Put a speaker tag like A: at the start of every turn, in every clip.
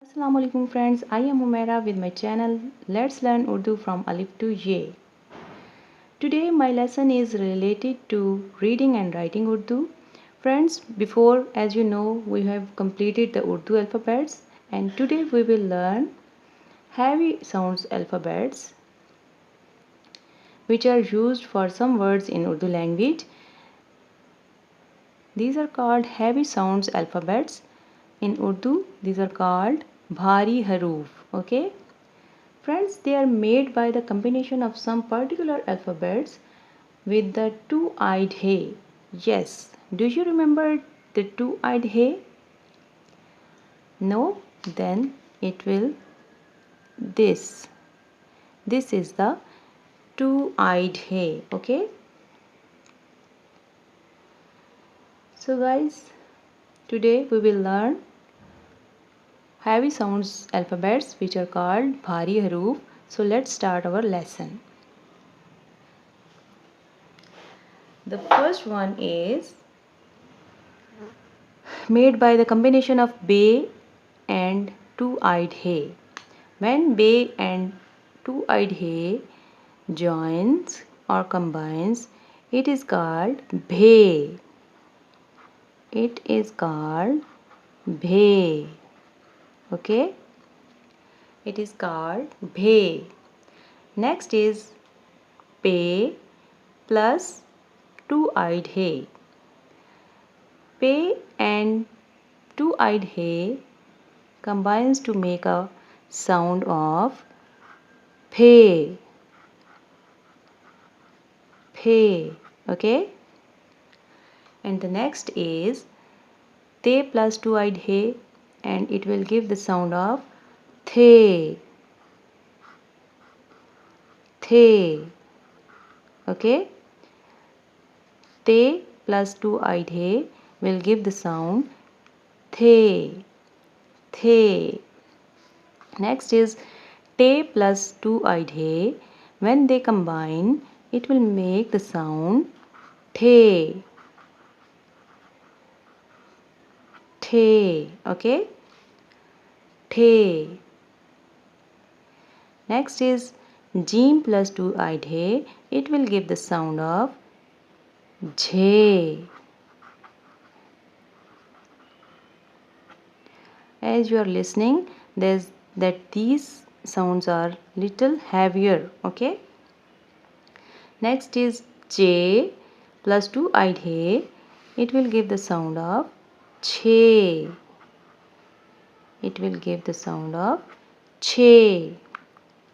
A: Assalamu alaikum friends, I am Umaira with my channel Let's Learn Urdu from Alif to Ye. Today my lesson is related to reading and writing Urdu. Friends, before, as you know, we have completed the Urdu alphabets and today we will learn heavy sounds alphabets which are used for some words in Urdu language. These are called heavy sounds alphabets. In Urdu, these are called bhari haroof. Okay? Friends, they are made by the combination of some particular alphabets with the two-eyed hay. Yes, do you remember the two-eyed hay? No? Then it will this. This is the two-eyed hay. Okay? So guys, today we will learn heavy sounds alphabets which are called bhari haroof. So let's start our lesson. The first one is made by the combination of bay and two-eyed hay. When bay and two-eyed hay joins or combines, it is called bhe. It is called bhe. Okay? It is called bhe. Next is pe plus two-eyed hay. Pe and two-eyed hay combines to make a sound of phe. Phe. Okay? And the next is te plus two-eyed hay and it will give the sound of the. The. Okay? Te plus two-eyed hay will give the sound the. The. Next is te plus two-eyed hay. When they combine, it will make the sound the. The. Okay? The. Next is jeem plus two-eyed hay. It will give the sound of jhe. As you are listening, there's that these sounds are little heavier. Okay? Next is j plus two-eyed hay. It will give the sound of che. It will give the sound of che.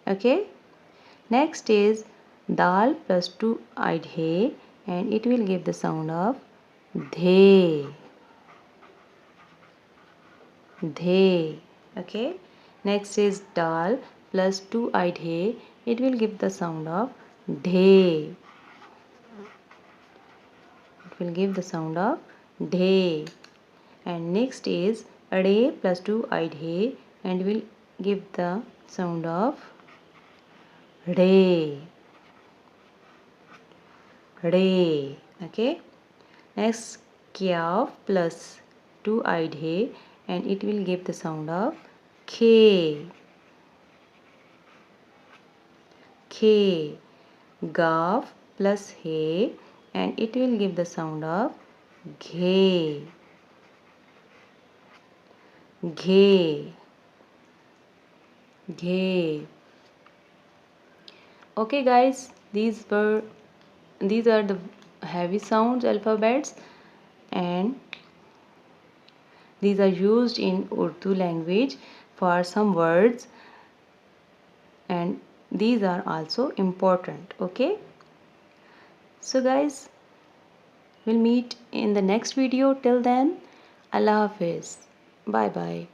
A: Okay? Next is dal plus two-eyed hay and it will give the sound of the. The. Okay? Next is dal plus two-eyed hay. It will give the sound of de. It will give the sound of de. And next is ade plus two-eyed hay and will give the sound of re. Re. Okay? Next kyaf plus two-eyed hay and it will give the sound of khe. Khe. Gaf plus hay and it will give the sound of ghe. Ghe. Ghe. Okay guys, these are the heavy sounds alphabets and these are used in Urdu language for some words and these are also important. Okay? So guys, we'll meet in the next video. Till then, Allah Hafiz. Bye bye.